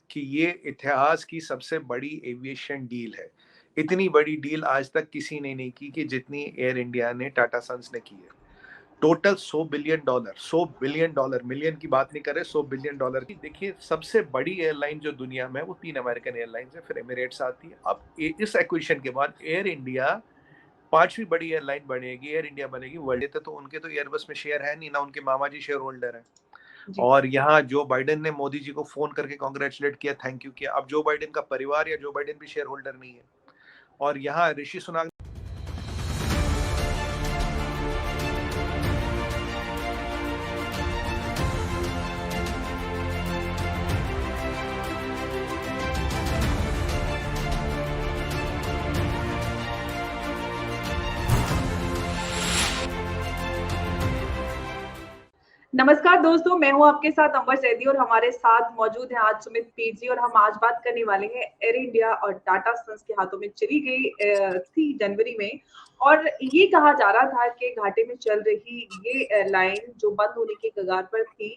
कि ये इतिहास की सबसे बड़ी एविएशन डील है। इतनी बड़ी डील आज तक किसी ने नहीं की कि जितनी एयर इंडिया ने टाटा सन्स ने की है। टोटल $100 बिलियन, $100 बिलियन, मिलियन की बात नहीं कर रहे, $100 बिलियन की। देखिए, सबसे बड़ी एयरलाइन जो दुनिया में है वो 3 अमेरिकन एयरलाइंस है, फिर एमिरेट्स आती है। अब इस एक्विजिशन के बाद एयर इंडिया 5वीं बड़ी एयरलाइन बनेगी, एयर इंडिया बनेगी वर्ल्ड। तो उनके तो एयरबस में शेयर है नहीं, ना उनके मामा जी शेयर होल्डर है। जी। और यहाँ जो बाइडेन ने मोदी जी को फोन करके कांग्रेचुलेट किया, थैंक यू किया। अब जो बाइडेन का परिवार या जो बाइडेन भी शेयर होल्डर नहीं है। और यहाँ ऋषि सुनाक नमस्कार दोस्तों, मैं हूं आपके साथ अंबर जैदी और हमारे साथ मौजूद हैं आज सुमित पीर जी। और हम आज बात करने वाले हैं एयर इंडिया और टाटा सन्स के हाथों में चली गई थी जनवरी में। और ये कहा जा रहा था कि घाटे में चल रही ये एयरलाइन जो बंद होने के कगार पर थी,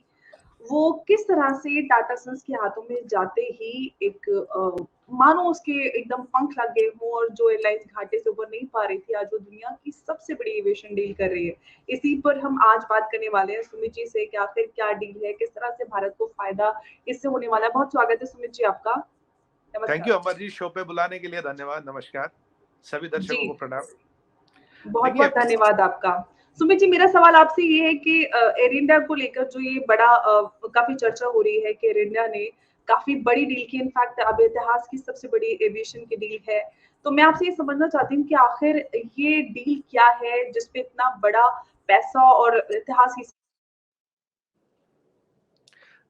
वो किस तरह से टाटा सन्स के हाथों में जाते ही एक मानो उसके एकदम पंख लग गए हों। और जो एयरलाइंस घाटे से उबर नहीं पा रही थी, आज वो दुनिया की सबसे बड़ी एविएशन डील कर रही है। इसी पर हम आज बात करने वाले हैं सुमित जी से कि आखिर क्या डील है, किस तरह से भारत को फायदा इससे होने वाला है। बहुत स्वागत है सुमित जी आपका। थैंक यू नमस्कार। अमर जी, शो पे बुलाने के लिए धन्यवाद। नमस्कार, सभी दर्शकों को जी, प्रणाम। देखिए, बहुत-बहुत धन्यवाद आपका। सुमित जी, मेरा सवाल आपसे ये है कि एयर इंडिया को लेकर जो ये बड़ा काफ़ी चर्चा हो रही है कि एयर इंडिया ने काफ़ी बड़ी डील की, इनफैक्ट अब इतिहास की सबसे बड़ी एविएशन की डील है। तो मैं आपसे ये समझना चाहती हूँ कि आखिर ये डील क्या है जिस पे इतना बड़ा पैसा और इतिहास की।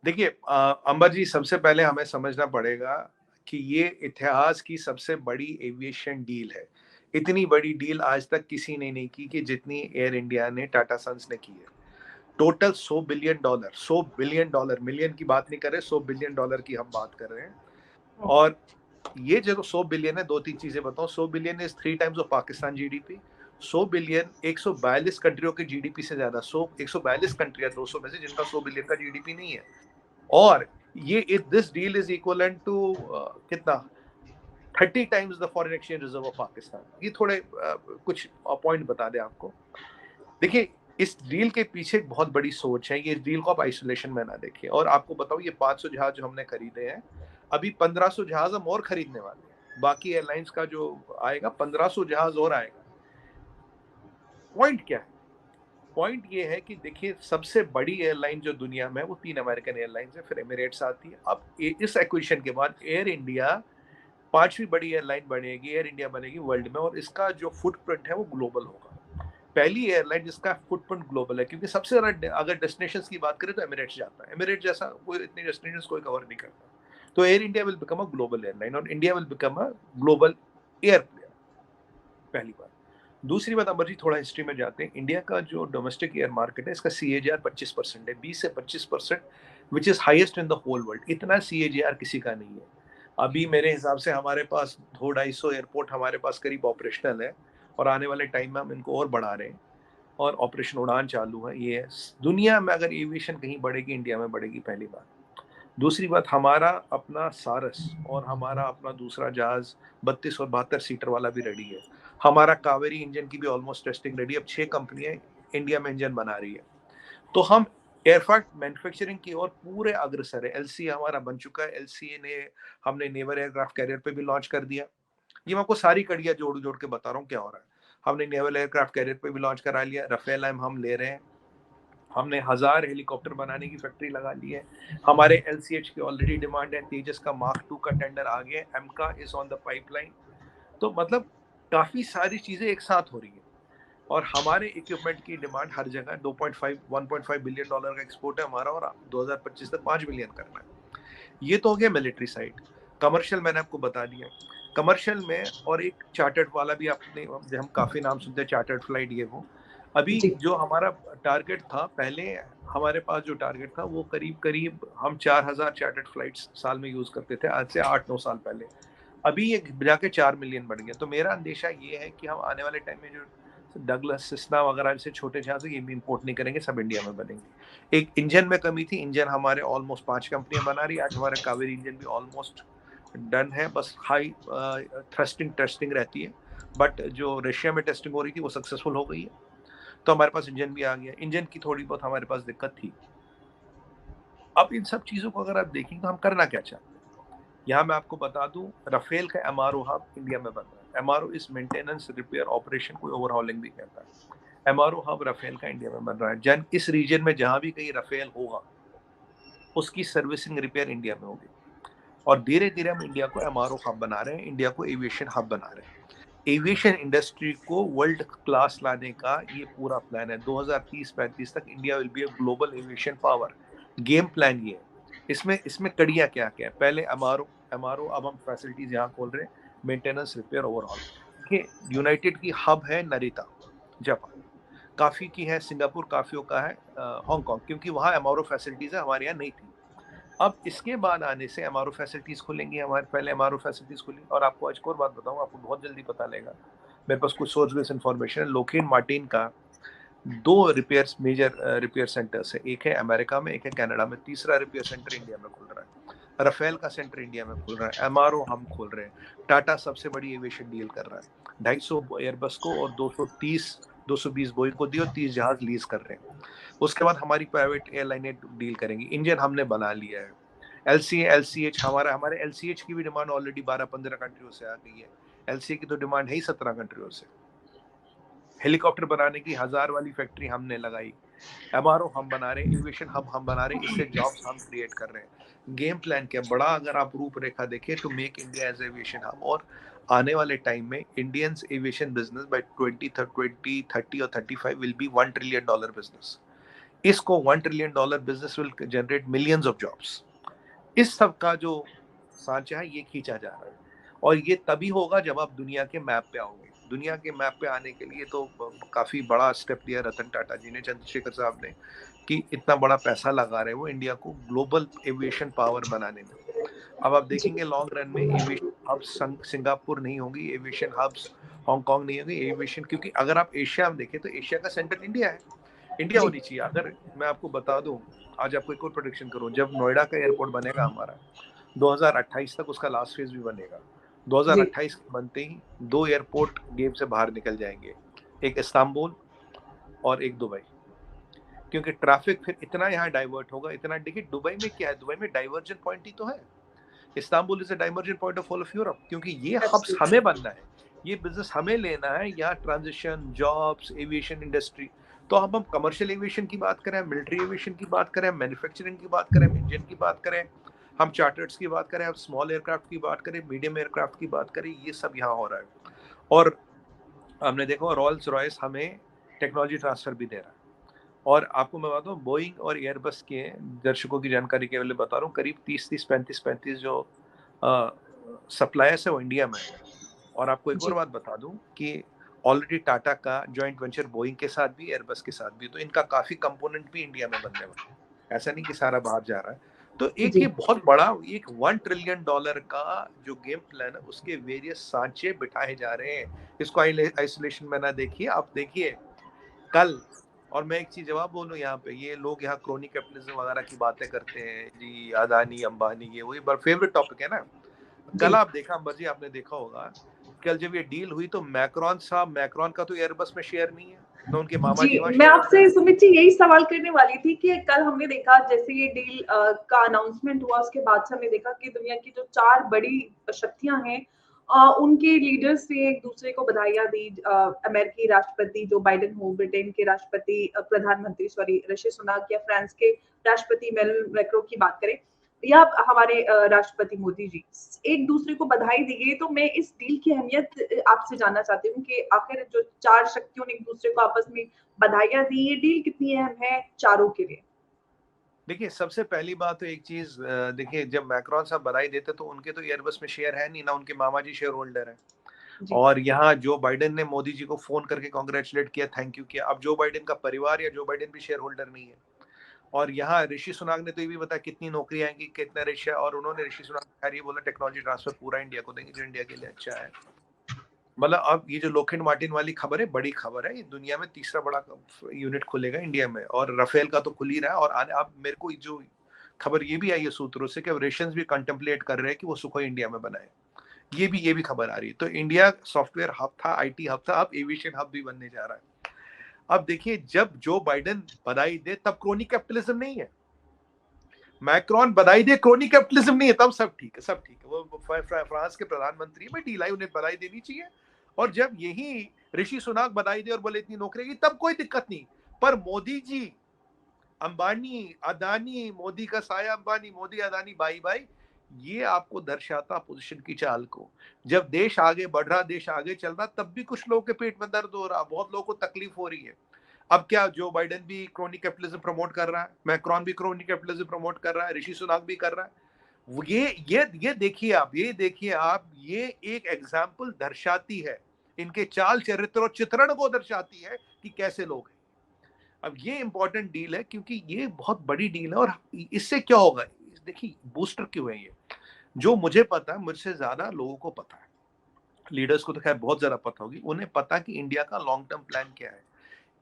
देखिए अंबर जी, सबसे पहले हमें समझना पड़ेगा कि ये इतिहास की सबसे बड़ी एविएशन डील है। इतनी बड़ी डील आज तक किसी ने नहीं की कि जितनी एयर इंडिया ने टाटा सन्स ने की है। टोटल $100 बिलियन, मिलियन की बात नहीं कर रहे, $100 बिलियन की हम बात कर रहे हैं। और ये जो 100 बिलियन है, 2-3 चीजें बताऊं। 100 billion is 3 times of Pakistan GDP. 100 billion 142 कंट्रियों के जीडीपी से ज्यादा। 142 कंट्री है 200 में से, जिनका 100 बिलियन का जीडीपी नहीं है। और ये this deal is equivalent to कितना 30 times the foreign exchange reserve of Pakistan. ये थोड़े कुछ पॉइंट बता दें आपको। देखिए, इस डील के पीछे एक बहुत बड़ी सोच है। ये डील को आप आइसोलेशन में ना देखिए। और आपको बताओ, ये 500 जहाज जो हमने खरीदे हैं, अभी 1500 जहाज हम और खरीदने वाले हैं। बाकी एयरलाइंस का जो आएगा, 1500 जहाज और आएगा। पॉइंट क्या है? पॉइंट ये है कि देखिए, सबसे बड़ी एयरलाइन जो दुनिया में है वो 3 अमेरिकन एयरलाइंस है, फिर एमिरेट्स आती है। अब इस एक्विजिशन के बाद एयर इंडिया 5वीं बड़ी एयरलाइन बनेगी, एयर इंडिया बनेगी वर्ल्ड में। और इसका जो फुटप्रिंट है वो ग्लोबल होगा। पहली एयरलाइन जिसका फुटप्रिंट ग्लोबल है, क्योंकि सबसे ज्यादा अगर डेस्टिनेशंस की बात करें तो एमिरेट्स जाता है। एमिरेट्स जैसा कोई इतनी डेस्टिनेशंस कोई कवर नहीं करता। तो Air India will become a global airline और India will become a global air player. पहली बात। दूसरी बात, अमर जी थोड़ा हिस्ट्री में जाते हैं। इंडिया का जो डोमेस्टिक एयर मार्केट है, इसका CAGR 25% है, 20 से 25%, which is highest in the whole world. इतना CAGR किसी का नहीं है। अभी मेरे हिसाब से हमारे पास 200-250 एयरपोर्ट हमारे पास करीब ऑपरेशनल है। और आने वाले टाइम में हम इनको और बढ़ा रहे हैं। और ऑपरेशन उड़ान चालू है। ये दुनिया में अगर एविएशन कहीं बढ़ेगी, इंडिया में बढ़ेगी, पहली बात। दूसरी बात, हमारा अपना सारस और हमारा अपना दूसरा जहाज 32 और 72 सीटर वाला भी रेडी है। हमारा कावेरी इंजन की भी ऑलमोस्ट टेस्टिंग रेडी है। अब 6 कंपनियां इंडिया में इंजन बना रही है। तो हम एयरक्राफ्ट मैन्युफैक्चरिंग की ओर पूरे अग्रसर है। LCA हमारा बन चुका है। LCA ने हमने नेवल एयरक्राफ्ट कैरियर पे भी लॉन्च कर दिया। ये मैं आपको सारी कड़ियां जोड़ जोड़ के बता रहा हूँ क्या हो रहा है। हमने नेवल एयरक्राफ्ट कैरियर पे भी लॉन्च करा लिया। राफेल हम ले रहे हैं। हमने 1000 हेलीकॉप्टर बनाने की फैक्ट्री लगा ली है। हमारे LCH की ऑलरेडी डिमांड है। तेजस का मार्क 2 का टेंडर आ गया। एमका इज ऑन द पाइपलाइन। तो मतलब काफी सारी चीजें एक साथ हो रही है। और हमारे इक्विपमेंट की डिमांड हर जगह 2.5 1.5 बिलियन डॉलर का एक्सपोर्ट है हमारा। और 2025 तक 5 बिलियन करना है। ये तो हो गया मिलिट्री साइड। कमर्शियल मैंने आपको बता दिया। कमर्शियल में और एक चार्टर्ड वाला भी आपने, हम काफी नाम सुनते हैं, चार्टर्ड फ्लाइट ये वो। अभी जी। जो हमारा टारगेट था पहले, हमारे पास जो टारगेट था वो करीब करीब हम 4000 चार्टर्ड फ्लाइट्स साल में यूज करते थे, आज से 8-9 साल पहले। अभी ये जाके 4 मिलियन बढ़ गया। तो मेरा अंदेशा ये है कि हम आने वाले टाइम में जो डगलस, सिस्ना वगैरह से छोटे जहाज ये भी इंपोर्ट नहीं करेंगे, सब इंडिया में बनेंगे। एक इंजन में कमी थी, इंजन हमारे ऑलमोस्ट 5 कंपनियां बना रही है। आज हमारा कावेरी इंजन भी ऑलमोस्ट डन है, बस हाई थ्रस्टिंग टेस्टिंग रहती है, बट जो रशिया में टेस्टिंग हो रही थी वो सक्सेसफुल हो गई है, तो हमारे पास इंजन भी आ गया। इंजन की थोड़ी बहुत हमारे पास दिक्कत थी। अब इन सब चीजों को अगर आप देखेंगे तो हम करना क्या चाहते हैं, यहाँ मैं आपको बता दूं, राफेल का एमआरओ हब इंडिया में बन रहा है। एमआरओ इस मेंटेनेंस रिपेयर ऑपरेशन को ओवरहॉलिंग भी कहता है। एमआरओ हब राफेल का इंडिया में बन रहा है। जन इस रीजन में जहां भी कहीं राफेल होगा उसकी सर्विसिंग रिपेयर इंडिया में होगी, और धीरे धीरे हम इंडिया को एमआरओ हब बना रहे हैं, इंडिया को एविएशन हब बना रहे हैं। एविएशन इंडस्ट्री को वर्ल्ड क्लास लाने का ये पूरा प्लान है। 2030-35 तक India will be a global aviation power. Game plan ये है। इसमें इसमें कड़ियां क्या क्या है? पहले एमआरओ अब हम फैसिलिटीज यहाँ खोल रहे हैं, मेंटेनेंस रिपेयर ओवरऑल। देखिए, यूनाइटेड की हब है नरिता, जापान। काफी की है सिंगापुर, काफियों का है हांगकांग, क्योंकि वहाँ एमआरओ फैसिलिटीज है, हमारे यहाँ नहीं थी। अब इसके बाद आने से एमआरओ फैसिलिटीज खुलेंगी, हमारे पहले एमआरओ फैसिलिटीज खुली। और आपको आज एक और बात बताऊं, आपको बहुत जल्दी पता लगेगा, मेरे पास कुछ सोर्स बेस्ड इन्फॉर्मेशन है। लोकहीड मार्टिन का 2 रिपेयर्स मेजर रिपेयर सेंटर्स है, एक है अमेरिका में, एक है कनाडा में, तीसरा रिपेयर सेंटर इंडिया में खुल रहा है। राफेल का सेंटर इंडिया में खुल रहा है, एमआरओ हम खोल रहे हैं। टाटा सबसे बड़ी एविएशन डील कर रहा है, 250 एयरबस को और 220 बोइंग को दिए, और 30 जहाज लीज कर रहे हैं। उसके बाद हमारी प्राइवेट एयरलाइनें डील करेंगी। इंजन हमने बना लिया है। एलसीएच हमारे एलसीएच की भी डिमांड ऑलरेडी 12-15 कंट्रियों से आ गई है। एलसीए की तो डिमांड है ही 17 कंट्रियों से। हेलीकॉप्टर बनाने की 1000 वाली फैक्ट्री हमने लगाई। एमआरओ हम बना रहे हैं, एविएशन हब हम बना रहे हैं, इससे जॉब्स हम क्रिएट कर रहे हैं। गेम प्लान क्या बड़ा, अगर आप रूपरेखा देखें तो make India as aviation hub. और आने वाले टाइम में इंडियंस एविएशन बिजनेस बाय 2030 और 35 विल बी $1 ट्रिलियन बिजनेस। इसको $1 trillion business will generate millions of jobs. इस सब का जो सांचा है ये खींचा जा रहा है, और ये तभी होगा जब आप दुनिया के मैप पे आओगे। दुनिया के मैप पे आने के लिए तो काफी बड़ा स्टेप लिया रतन टाटा जी ने, चंद्रशेखर साहब ने, कि इतना बड़ा पैसा लगा रहे हैं वो इंडिया को ग्लोबल एविएशन पावर बनाने में। अब आप जी देखेंगे लॉन्ग रन में एविएशन हब्स सिंगापुर नहीं होगी, एविएशन हब्स हांगकांग नहीं होगी, एविएशन, क्योंकि अगर आप एशिया में देखें तो एशिया का सेंटर इंडिया है। इंडिया जी होनी चाहिए। अगर मैं आपको बता दूं, आज आपको एक और प्रोडिक्शन करूं, जब नोएडा का एयरपोर्ट बनेगा हमारा 2028 तक, उसका लास्ट फेज भी बनेगा। जी 2028 के बनते ही 2 एयरपोर्ट गेम से बाहर निकल जाएंगे, एक इस्तांबुल और एक दुबई। क्योंकि ट्रैफिक फिर इतना यहाँ डाइवर्ट होगा, इतना। देखिए दुबई में क्या है, दुबई में डाइवर्जन पॉइंट ही तो है। Istanbul is a diversion point of all of Europe, क्योंकि ये हब्स एब्सोल्युटली हमें बनना है, ये बिजनेस हमें लेना है। यहाँ ट्रांजिशन, जॉब्स, एविएशन इंडस्ट्री। तो अब हम कमर्शियल एविएशन की बात करें, मिलिट्री एविएशन की बात करें, मैन्युफैक्चरिंग की बात करें, इंजन की बात करें, हम चार्टर्स की बात करें, हम स्मॉल एयरक्राफ्ट की बात करें, मीडियम एयरक्राफ्ट की बात करें, ये सब यहाँ हो रहा है। और हमने देखो रॉल्स रॉयस हमें टेक्नोलॉजी ट्रांसफर भी दे रहा है। और आपको मैं बताऊँ, बोइंग और एयरबस के, दर्शकों की जानकारी के लिए बता रहा हूँ, करीब 30-35 जो सप्लायर्स है वो इंडिया में है। और आपको एक और जी बात बता दूं कि ऑलरेडी टाटा का जॉइंट वेंचर बोइंग के साथ भी, एयरबस के साथ भी, तो इनका काफी कंपोनेंट भी इंडिया में बनने वाला है। ऐसा नहीं कि सारा बाहर जा रहा है। तो एक जी ये बहुत बड़ा, एक $1 ट्रिलियन का जो गेम प्लान है, उसके वेरियस सांचे बिठाए जा रहे हैं। इसको आइसोलेशन में ना देखिए, आप देखिए कल। और मैं एक चीज जवाब बोलूं यहाँ पे, ये लोग यहाँ क्रोनी कैपिटलिज्म वगैरह की बातें करते हैं जी, अदानी अंबानी, ये वही फेवरेट टॉपिक है ना। कल जी आप देखा, अंबर जी आपने देखा होगा, कल जब ये डील हुई तो मैक्रोन का तो एयरबस में शेयर नहीं है, न उनके मामा जी जी वहां मैं शेयर होल्डर आपसे है। सुमित जी यही सवाल करने वाली थी कि कल हमने देखा जैसे ये डील का अनाउंसमेंट हुआ उसके बाद से हमने देखा कि दुनिया की जो 4 बड़ी शक्तियां हैं उनके लीडर्स से एक दूसरे को बधाइयां दी। अमेरिकी राष्ट्रपति जो बाइडेन हो, ब्रिटेन के राष्ट्रपति प्रधानमंत्री सॉरी ऋषि सुनक, या फ्रांस के राष्ट्रपति इमैनुअल मैक्रो की बात करें, या हमारे राष्ट्रपति मोदी जी एक दूसरे को बधाई दी गई। तो मैं इस डील की अहमियत आपसे जानना चाहती हूँ कि आखिर जो 4 शक्तियों ने एक दूसरे को आपस में बधाइयां दी, ये डील कितनी अहम है चारों के लिए? देखिए, सबसे पहली बात तो एक चीज, देखिए जब मैक्रोन साहब बधाई देते तो उनके तो एयरबस में शेयर है नहीं, ना उनके मामा जी शेयर होल्डर है। जी और यहाँ जो बाइडेन ने मोदी जी को फोन करके कॉन्ग्रेचुलेट किया, थैंक यू किया। अब जो बाइडेन का परिवार या जो बाइडेन भी शेयर होल्डर नहीं है। और यहाँ ऋषि सुनाक ने तो ये भी बताया कितनी नौकरी आएंगी, कितना रेशिया, और उन्होंने ऋषि सुनाक खैर ये बोला टेक्नोलॉजी ट्रांसफर पूरा इंडिया को देंगे, जो इंडिया के लिए अच्छा है। मतलब अब ये जो लोकहिंड मार्टिन वाली खबर है, बड़ी खबर है, ये दुनिया में तीसरा बड़ा यूनिट खुलेगा इंडिया में, और राफेल का तो खुल ही रहा है। और आने अब मेरे को जो खबर ये भी आई है सूत्रों से कि रशियंस भी कंटेम्पलेट कर रहे हैं कि वो सुखोई इंडिया में बनाए। ये भी खबर आ रही है। तो इंडिया सॉफ्टवेयर हब था, आईटी हब था, अब एविएशन हब भी बनने जा रहा है। अब देखिए, जब जो बाइडेन बधाई दे तब क्रोनी कैपिटलिज्म नहीं है, मैक्रॉन बधाई दे क्रोनी कैपिटलिज्म नहीं है, तब सब ठीक है, सब ठीक है। वो फ्रांस के प्रधानमंत्री में ढीलाई, उन्हें बधाई देनी चाहिए। और जब यही ऋषि सुनाक बधाई दे और बोले इतनी नौकरी की, तब कोई दिक्कत नहीं। पर मोदी जी, अंबानी, अदानी, मोदी का साया अंबानी, मोदी अदानी बाई बाई, ये आपको दर्शाता अपोजिशन की चाल को। जब देश आगे बढ़ रहा, देश आगे चल रहा, तब भी कुछ लोगों के पेट में दर्द हो रहा, बहुत लोगों को तकलीफ हो रही है। अब क्या जो बाइडेन भी क्रोनी कैपिटलिज्म प्रमोट कर रहा है, मैक्रॉन भी क्रोनी कैपिटलिज्म प्रमोट कर रहा है, ऋषि सुनाक भी कर रहा है। ये देखिए आप, ये एक एग्जाम्पल दर्शाती है, इनके चाल चरित्र और चित्रण को दर्शाती है कि कैसे लोग हैं। अब ये इंपॉर्टेंट डील है, क्योंकि ये बहुत बड़ी डील है। और इससे क्या होगा, देखिए बूस्टर क्यों है ये, जो मुझे पता है, मुझसे ज्यादा लोगों को पता है, लीडर्स को तो खैर बहुत ज्यादा पता होगी, उन्हें पता कि इंडिया का लॉन्ग टर्म प्लान क्या है।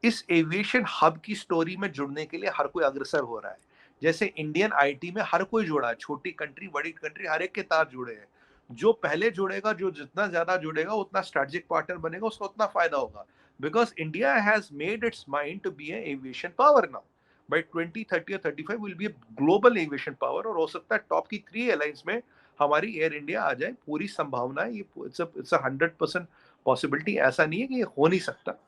इस एविएशन हब की स्टोरी में जुड़ने के लिए हर कोई अग्रसर हो रहा है। जैसे इंडियन आईटी में हर कोई जुड़ा है, छोटी कंट्री, बड़ी कंट्री, हर एक के तार जुड़े हैं। जो पहले जुड़ेगा, जो जितना ज्यादा जुड़ेगा, उतना स्ट्रेटेजिक पार्टनर बनेगा, उसको उतना फायदा होगा। Because India has made its mind to be aviation power now. By 2030 और 35 will be global aviation power. और हो सकता है टॉप की 3 एयरलाइंस में हमारी एयर इंडिया आ जाए, पूरी संभावना है। ये इट्स 100% पॉसिबिलिटी, ऐसा नहीं है कि ये हो नहीं सकता।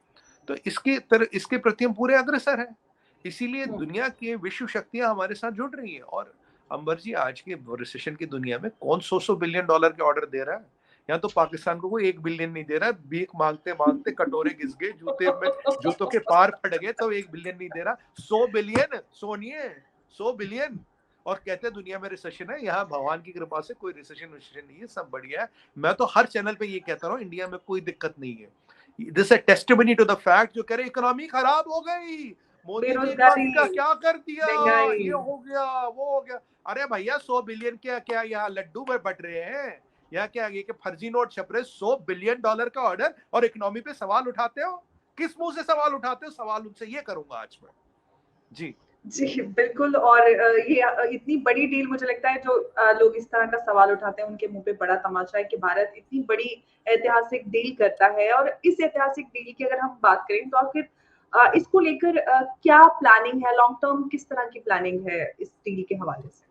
तो इसके प्रति हम पूरे अग्रसर हैं। इसीलिए दुनिया की विश्व शक्तियां हमारे साथ जुड़ रही हैं। और अंबर जी, आज के रिसेशन की दुनिया में कौन 100 बिलियन डॉलर के ऑर्डर दे रहा है? यहाँ तो पाकिस्तान को कोई 1 बिलियन नहीं दे रहा है। भीख मांगते मांगते कटोरे घिस गए, जूतों के पार फट गए, तो 1 बिलियन नहीं दे रहा। 100 बिलियन सोनिए, 100 बिलियन। और कहते हैं दुनिया में रिसेशन है। यहाँ भगवान की कृपा से कोई रिसेशन नहीं है, सब बढ़िया है। मैं तो हर चैनल पे ये कहता रहा हूँ, इंडिया में कोई दिक्कत नहीं है। दिस है टेस्टिमनी टू द फैक्ट, जो कह रहे इकोनॉमी खराब हो गई, मोदी ने बेरोजगारी, इकोनॉमी का क्या कर दिया, महंगाई। ये हो गया, वो हो गया। अरे भैया, 100 बिलियन क्या क्या यहाँ लड्डू में बट रहे हैं? यहाँ क्या ये कि फर्जी नोट छप रहे? 100 बिलियन डॉलर का ऑर्डर, और इकोनॉमी पे सवाल उठाते हो? किस मुंह से सवाल उठाते हो? सवाल उनसे ये करूंगा आज मैं। जी जी, बिल्कुल। और ये इतनी बड़ी डील, मुझे लगता है जो लोग इस तरह का सवाल उठाते हैं, उनके मुँह पे बड़ा तमाचा है कि भारत इतनी बड़ी ऐतिहासिक डील करता है। और इस ऐतिहासिक डील की अगर हम बात करें, तो आखिर इसको लेकर क्या प्लानिंग है? लॉन्ग टर्म किस तरह की प्लानिंग है इस डील के हवाले से?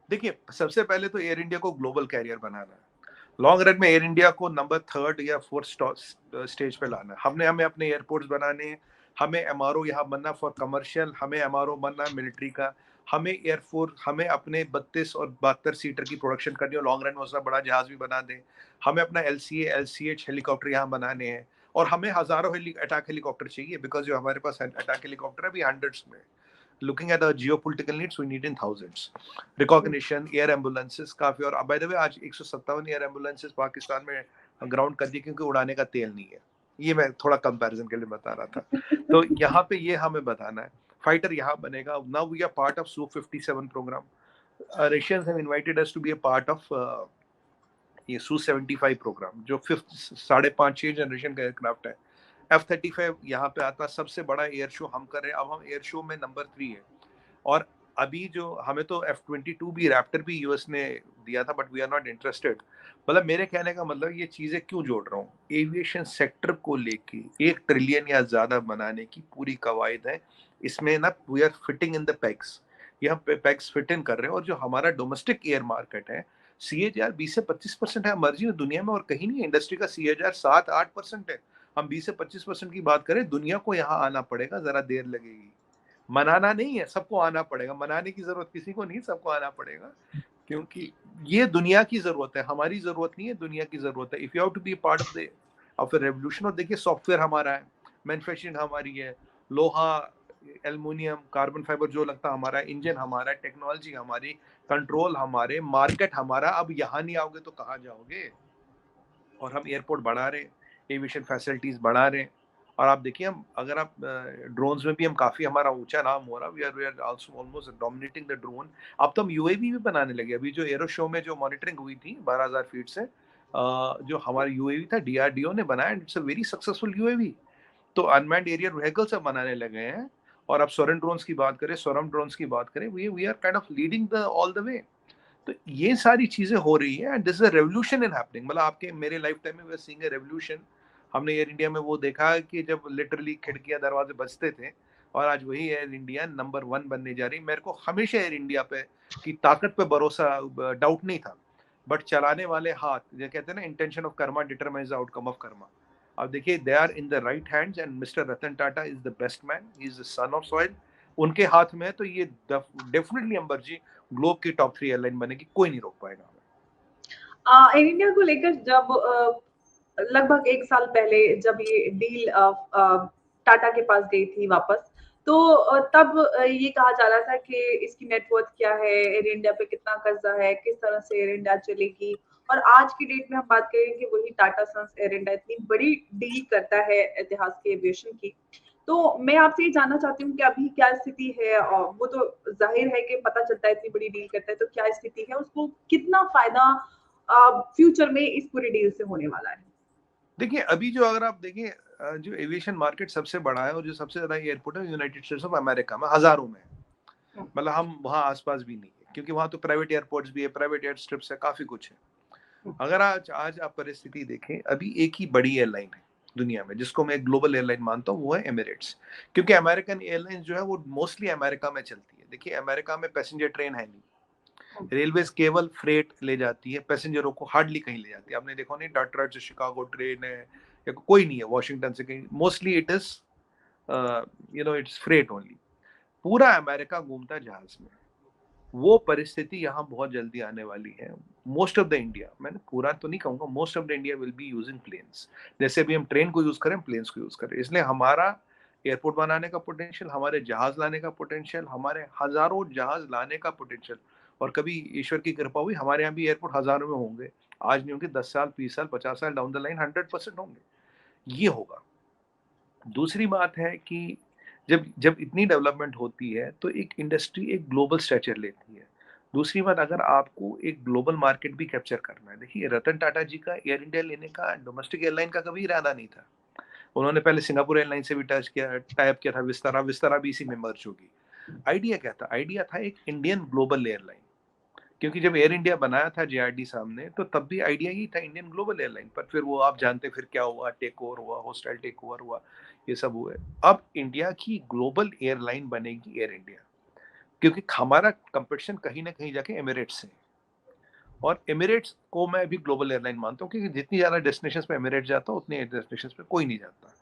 देखिए, सबसे पहले तो एयर इंडिया को ग्लोबल कैरियर बनाना है। लॉन्ग रन में एयर इंडिया को नंबर 3rd या 4th स्टेज पे लाना है। हमें अपने एयरपोर्ट्स बनाने हैं, हमें एमआरओ यहाँ बनना फॉर कमर्शियल, हमें एमआरओ बनना है मिलिट्री का, हमें एयरफोर्स, हमें अपने 32 और 72 सीटर की प्रोडक्शन करनी है, लॉन्ग रन में उसका बड़ा जहाज भी बना दें। हमें अपना एलसीए एलसीएच हेलीकॉप्टर यहाँ बनाने हैं। और हमें हजारों अटैक हेलीकॉप्टर चाहिए, बिकॉज जो हमारे पास अटैक हेलीकॉप्टर है अभी हंड्रेड्स में। Looking at the geopolitical needs, we need in thousands. Recognition, air ambulances काफी। और by the way, आज 157 एयर एम्बुलेंसेस पाकिस्तान में ग्राउंड कर दी, क्योंकि उड़ाने का तेल नहीं है। ये मैं थोड़ा कंपैरिजन के लिए बता रहा था। तो यहाँ पे ये हमें बताना है। फाइटर यहाँ बनेगा। Now we are part of Su-57 program. Russians have invited us to be a part of ये Su-75 प्रोग्राम, जो 5.5-6 जनरेशन का एयरक्राफ्ट है। F-35 यहाँ पे आता, सबसे बड़ा एयर शो हम कर रहे हैं। अब हम एयर शो में नंबर 3 है। और अभी जो हमें तो F-22 भी, रैप्टर भी यूएस ने दिया था, but we are not interested. मतलब मेरे कहने का मतलब, ये चीजें क्यों जोड़ रहा हूँ, एविएशन सेक्टर को लेके 1 ट्रिलियन या ज्यादा बनाने की पूरी कवायद है। इसमें ना we are fitting in the packs, ये हम पैक्स फिट इन कर रहे हैं। और जो हमारा डोमेस्टिक एयर मार्केट है, CAGR 20 से 25% है मर्जी में दुनिया में, और कहीं नहीं है। इंडस्ट्री का CAGR 7-8% है। हम 20 से 25% की बात करें, दुनिया को यहाँ आना पड़ेगा, जरा देर लगेगी। मनाना नहीं है, सबको आना पड़ेगा। मनाने की जरूरत किसी को नहीं, सबको आना पड़ेगा, क्योंकि ये दुनिया की जरूरत है, हमारी जरूरत नहीं है, दुनिया की जरूरत है। If you have to be part of the revolution. और देखिए, सॉफ्टवेयर हमारा है, मैन्युफैक्चरिंग हमारी है, लोहा, एल्युमिनियम, कार्बन फाइबर जो लगता हमारा है, इंजन हमारा है, टेक्नोलॉजी हमारी, कंट्रोल हमारे, मार्केट हमारा। अब यहाँ नहीं आओगे तो कहाँ जाओगे? और हम एयरपोर्ट बढ़ा रहे हैं, एविएशन फैसिलिटीज बढ़ा रहे हैं। और आप देखिए, हम अगर आप ड्रोन्स में भी हम काफी, हमारा ऊंचा नाम हो रहा, we are also almost dominating the drone. अब तो हम यूएवी भी बनाने लगे। अभी जो एरो शो में जो मॉनिटरिंग हुई थी 12,000 फीट से, जो हमारा यूएवी था डीआरडीओ ने बनाया, it's a very successful UAV. तो अनमैन्ड एरियल व्हीकल्स अब बनाने लगे हैं। और अब सोरेन ड्रोन्स की बात करें, सोरम ड्रोन्स की बात करें, we are kind of leading the all the way. तो ये सारी चीजें हो रही है and this is a revolution in happening. मतलब आपके मेरे लाइफ टाइम में we are seeing a revolution. हमने एयर इंडिया में वो देखा कि जब लिटरली खिड़कियां दरवाजे बजते थे, और आज वही एयर इंडिया नंबर 1 बनने जा रही। मेरे को हमेशा एयर इंडिया पे की ताकत पे भरोसा, डाउट नहीं था, बट चलाने वाले हाथ, जो कहते हैं ना, intention of karma determines the outcome of karma. अब देखिए, they are in the right hands and Mister Ratan Tata is the best man, he is the son of soil. उनके हाथ में है, तो ये डेफिनेटली अंबर जी ग्लोब की टॉप 3 एयरलाइन बनेगी, कोई नहीं रोक पाएगा हमें। एयर इंडिया को लेकर जब लगभग 1 साल पहले जब ये डील टाटा के पास गई थी वापस, तो तब ये कहा जा रहा था कि इसकी नेटवर्थ क्या है, एयर इंडिया पे कितना कर्जा है, किस तरह से एयर इंडिया चलेगी। और आज की डेट में हम बात करें कि वही टाटा सन्स एयर इंडिया इतनी बड़ी डील करता है इतिहास के एविएशन की। तो मैं आपसे ये जानना चाहती हूँ कि अभी क्या स्थिति है? और वो तो जाहिर है कि पता चलता है इतनी बड़ी डील करता है, तो क्या स्थिति है? उसको कितना फायदा फ्यूचर में इस पूरी डील से होने वाला है? देखिए, अभी जो अगर आप देखें, जो एविएशन मार्केट सबसे बड़ा है और जो सबसे ज्यादा एयरपोर्ट है यूनाइटेड स्टेट्स ऑफ अमेरिका में, हजारों में है। मतलब हम वहाँ आसपास भी नहीं है, क्योंकि वहाँ तो प्राइवेट एयरपोर्ट्स भी है, प्राइवेट एयर स्ट्रिप्स है, काफी कुछ है। अगर आज आज आप परिस्थिति देखें, अभी एक ही बड़ी एयरलाइन है दुनिया में जिसको मैं ग्लोबल एयरलाइन मानता हूँ, वो है एमिरेट्स। क्योंकि अमेरिकन एयरलाइंस जो है वो मोस्टली अमेरिका में चलती है। देखिए, अमेरिका में पैसेंजर ट्रेन है नहीं, रेलवेज केवल फ्रेट ले जाती है, पैसेंजरों को हार्डली कहीं ले जाती है। आपने देखो नहीं, डेट्रॉइट से शिकागो ट्रेन है या कोई नहीं है, वॉशिंगटन से कहीं, mostly it is it's freight only. पूरा अमेरिका घूमता जहाज में। वो परिस्थिति यहाँ बहुत जल्दी आने वाली है। मोस्ट ऑफ द इंडिया, मैंने पूरा तो नहीं कहूंगा, most of the India will be using planes. जैसे अभी हम ट्रेन को यूज करें, प्लेन्स को यूज करें। इसलिए हमारा एयरपोर्ट बनाने का पोटेंशियल, हमारे जहाज लाने का पोटेंशियल, हमारे हजारों जहाज लाने का पोटेंशियल, और कभी ईश्वर की कृपा हुई हमारे यहाँ भी एयरपोर्ट हजारों में होंगे। आज नहीं होंगे, 10 साल, 20 साल, 50 साल डाउन द लाइन 100% होंगे। ये होगा। दूसरी बात है कि जब जब इतनी डेवलपमेंट होती है तो एक इंडस्ट्री एक ग्लोबल स्ट्रेचर लेती है। दूसरी बात, अगर आपको एक ग्लोबल मार्केट भी कैप्चर करना है, देखिए रतन टाटा जी का एयर इंडिया लेने का डोमेस्टिक एयरलाइन का कभी इरादा नहीं था। उन्होंने पहले सिंगापुर एयरलाइन से भी टच किया, टाइप किया था, विस्तारा विस्तारा भी इसी में मर्ज होगी। आइडिया क्या था? आइडिया था एक इंडियन ग्लोबल एयरलाइन। क्योंकि जब एयर इंडिया बनाया था जेआरडी साहब ने, तो तब भी आइडिया ही था इंडियन ग्लोबल एयरलाइन पर। फिर वो आप जानते, फिर क्या हुआ, टेक ओवर हुआ, होस्टाइल टेक ओवर हुआ, ये सब हुए। अब इंडिया की ग्लोबल एयरलाइन बनेगी एयर इंडिया, क्योंकि हमारा कंपटीशन कहीं ना कहीं जाके एमिरेट्स से। और एमिरेट्स को मैं भी ग्लोबल एयरलाइन मानता हूँ, क्योंकि जितनी ज्यादा डेस्टिनेशन पे एमिरेट्स जाता है, उतनी डेस्टिनेशन पे कोई नहीं जाता।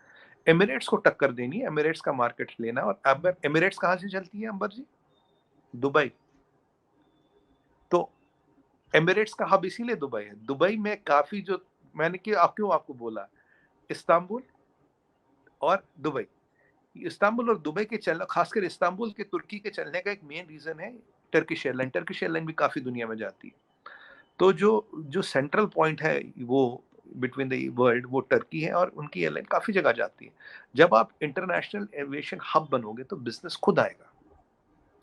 एमिरेट्स को टक्कर देनी है, एमिरेट्स का मार्केट लेना। और अब एमिरेट्स कहाँ से चलती है अंबर जी? दुबई। तो एमिरेट्स का हब इसीलिए दुबई है। दुबई में काफी जो, मैंने क्यों आपको बोला, इस्तांबुल और दुबई, इस्तांबुल और दुबई के चलना, खासकर इस्तांबुल के तुर्की के चलने का एक मेन रीजन है टर्किश एयरलाइन। टर्किश एयरलाइन भी काफी दुनिया में जाती है। तो जो जो सेंट्रल पॉइंट है वो बिटवीन द वर्ल्ड, वो टर्की है, और उनकी एयरलाइन काफी जगह जाती है। जब आप इंटरनेशनल एविएशन हब बनोगे तो बिजनेस खुद आएगा।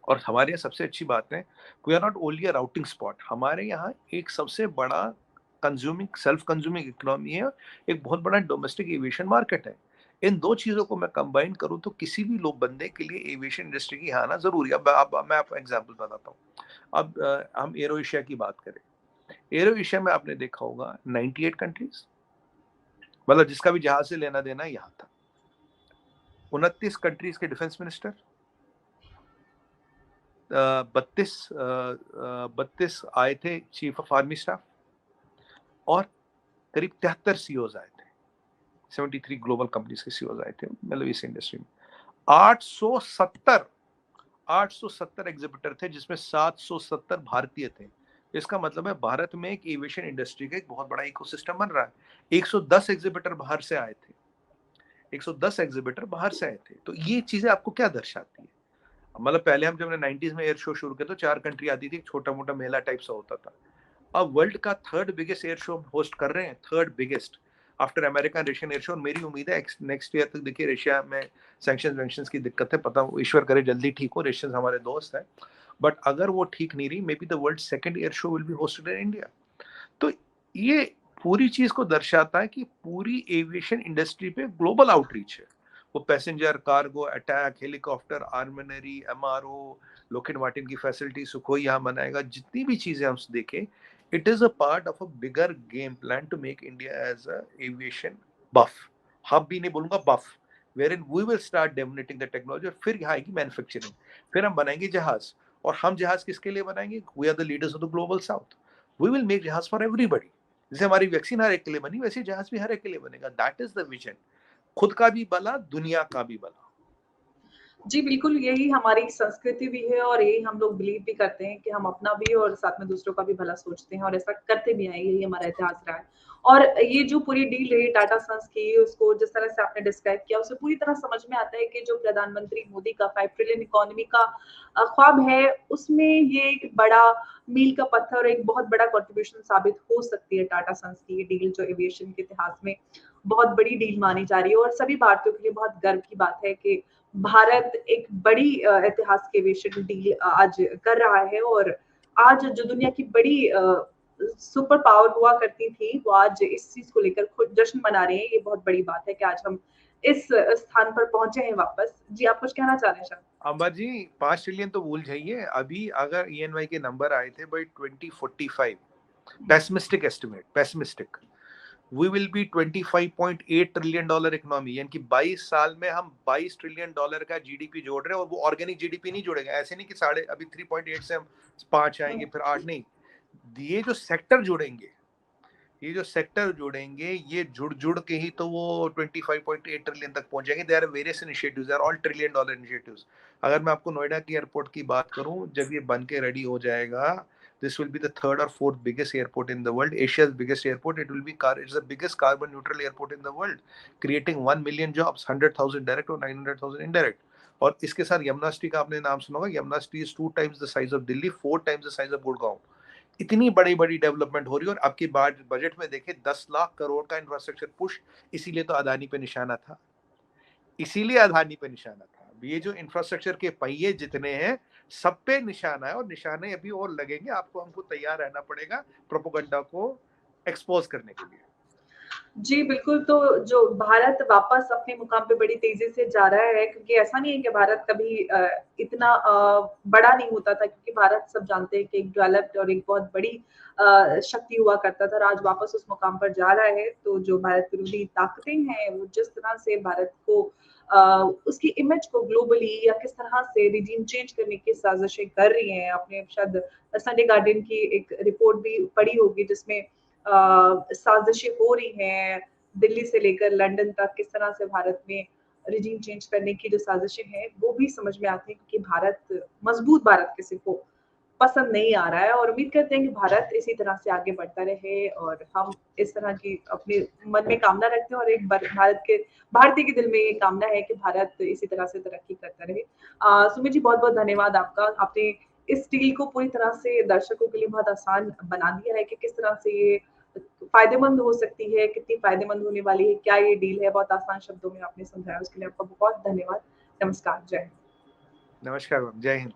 और हमारे यहाँ सबसे अच्छी बात है, we are not only a routing spot, हमारे यहाँ एक सबसे बड़ा कंज्यूमिंग, सेल्फ कंज्यूमिंग इकोनॉमी है, एक बहुत बड़ा डोमेस्टिक एविएशन मार्केट है। इन दो चीजों को मैं कंबाइन करूं तो किसी भी लोग बंदे के लिए एविएशन इंडस्ट्री की आना जरूरी है। अब मैं आपको एग्जांपल बताता हूँ। अब हम एरो एशिया की बात करें। एरो एशिया में आपने देखा होगा 98 कंट्रीज, मतलब जिसका भी जहाज से लेना देना यहाँ था। 29 कंट्रीज के डिफेंस मिनिस्टर, 32 आए थे चीफ ऑफ आर्मी स्टाफ, और करीब 73 सीईओज आए थे। 73 ग्लोबल कंपनीज के सीईओज आए थे, मतलब इस इंडस्ट्री में 870 870 एग्जिबिटर थे, जिसमें 770 भारतीय थे। इसका मतलब है भारत में एक एविएशन इंडस्ट्री का एक बहुत बड़ा इकोसिस्टम बन रहा है। 110 एग्जिबिटर बाहर से आए थे, 110 एग्जिबिटर बाहर से आए थे। तो ये चीजें आपको क्या दर्शाती है? मतलब पहले हम जब 90s में एयर शो शुरू किया तो 4 कंट्री आती थी, छोटा मोटा मेला टाइप सा होता था। अब वर्ल्ड का 3rd biggest air show host कर रहे हैं, 3rd biggest after American Russian air show. और मेरी उम्मीद है नेक्स्ट ईयर तक, देखिए रशिया में सैंक्शंस की दिक्कत है, पता ईश्वर करे जल्दी ठीक हो, रशियंस हमारे दोस्त हैं, बट अगर वो ठीक नहीं रही, may be the world 2nd air show will be hosted in India. तो ये पूरी चीज को दर्शाता है कि पूरी एविएशन इंडस्ट्री पे ग्लोबल आउटरीच है। वो पैसेंजर, कार्गो, अटैक, हेलीकॉप्टर, आर्मिनरी, एमआरओ, लोकहिड मार्टिन की फैसिलिटी, सुखोई यहाँ बनाएगा, जितनी भी चीजें हम देखें, it is a part of a bigger game plan to make India as a aviation buff. Hub भी नहीं बोलूंगा, बफ, wherein we will start dominating the technology। और फिर यहाँ आएगी मैन्युफैक्चरिंग, फिर हम बनाएंगे जहाज। और हम जहाज किसके लिए बनाएंगे? We are the leaders of the global South. We will make jahaz for everybody. जैसे हमारी वैक्सीन हर एक के लिए बनी, वैसे जहाज भी हर एक के लिए बनेगा। That is the vision. खुद का भी भला, दुनिया का भी भला। जी, बिल्कुल, यही हमारी संस्कृति भी है और यही हम लोग बिलीव भी करते हैं कि हम अपना भी और साथ में दूसरों का भी भला सोचते हैं और ऐसा करते भी आए हैं, यही हमारा इतिहास रहा है। और ये जो पूरी डील रही टाटा सन्स की, उसको जिस तरह से आपने डिस्क्राइब किया, उससे पूरी तरह समझ में आता है कि जो प्रधानमंत्री मोदी का 5 ट्रिलियन इकोनॉमी का ख्वाब है, उसमें ये एक बड़ा मील का पत्थर और एक बहुत बड़ा कंट्रीब्यूशन साबित हो सकती है टाटा सन्स की ये डील, जो एविएशन के इतिहास में बहुत बड़ी डील मानी जा रही है और सभी भारतीयों के लिए बहुत गर्व की बात है कि भारत एक बड़ी ऐतिहासिक एविएशन डील आज कर रहा है और आज जो दुनिया की बड़ी सुपर पावर हुआ करती थी, वो आज इस चीज़ को लेकर खुद जश्न मना रहे हैं। ये बहुत बड़ी बात है कि आज हम इस स्थान पर पहुँचे हैं वापस। जी, आप कुछ कहना चाह रहे हैं शायद? अम्बर जी, 5 ट्रिलियन तो भूल जाइए। अभी अगर ईएनवाई के नंबर आए थे by 2045, pessimistic estimate, pessimistic, we will be $25.8 trillion economy. यानी कि 22 साल में हम $22 ट्रिलियन का जीडीपी जोड़ रहे हैं। और वो ऑर्गेनिक जीडीपी नहीं जोड़ेंगे, ऐसे नहीं कि साढ़े अभी 3.8 से हम 5 आएंगे फिर 8 नहीं। ये जो सेक्टर जुड़ेंगे, ये जो सेक्टर जुड़ेंगे, ये जुड़ जुड़ के ही तो वो 25.8 ट्रिलियन तक पहुंचेंगे। They are various initiatives, they are all trillion dollar initiatives. अगर मैं आपको नोएडा की एयरपोर्ट की बात करूं, जब ये बन के रेडी हो जाएगा, this will be the third और fourth biggest airport in the world, Asia's biggest airport. It will be it's the biggest carbon neutral airport in the world, creating 1 million jobs, 100,000 direct और 900,000 indirect. और इसके साथ Yamuna city का आपने नाम सुना होगा। Yamuna city is 2 times the size of Delhi, 4 times the size of Gurgaon. इतनी बड़ी बड़ी डेवलपमेंट हो रही है। और आपकी बजट में देखें, 10 लाख करोड़ का इंफ्रास्ट्रक्चर पुश। इसीलिए तो अदानी पे निशाना था, इसीलिए अदानी पे निशाना था। ये जो इंफ्रास्ट्रक्चर के पहिए जितने हैं, सब पे निशाना है। और निशाने अभी और लगेंगे। आपको, हमको तैयार रहना पड़ेगा प्रोपोगंडा को एक्सपोज करने के लिए। जी, बिल्कुल, तो जो भारत वापस अपने मुकाम पे बड़ी तेज़ी से जा रहा है, क्योंकि ऐसा नहीं है कि भारत कभी इतना बड़ा नहीं होता था, क्योंकि भारत सब जानते हैं कि एक डेवलप्ड और एक बहुत बड़ी शक्ति हुआ करता था और आज वापस उस मुकाम पर जा रहा है। तो जो भारत विरोधी ताकतें हैं, वो जिस तरह से भारत को उसकी इमेज को ग्लोबली या किस तरह से रिजीम चेंज करने की साज़िशें कर रही हैं। आपने शायद संडे गार्डियन की एक रिपोर्ट भी पढ़ी होगी, जिसमें साजिशें हो रही हैं, दिल्ली से लेकर लंदन तक किस तरह से भारत में रिजीम चेंज करने की जो साजिशें हैं, वो भी समझ में आती हैं, क्योंकि भारत मजबूत भारत किसी को पसंद नहीं आ रहा है और उम्मीद करते हैं कि भारत इसी तरह से आगे बढ़ता रहे और हम इस तरह की अपने मन में कामना रखते हैं और एक बार भारतीय के दिल में ये कामना है कि भारत इसी तरह से तरक्की करता रहे। सुमित जी, बहुत-बहुत धन्यवाद आपका। आपने इस डील को पूरी तरह से दर्शकों के लिए बहुत आसान बना दिया है कि किस तरह से ये फ़ायदेमंद हो सकती है, कितनी फ़ायदेमंद होने वाली है, क्या ये डील है, बहुत आसान शब्दों में आपने समझाया, उसके लिए आपका बहुत धन्यवाद। नमस्कार, जय हिंद। नमस्कार, जय हिंद।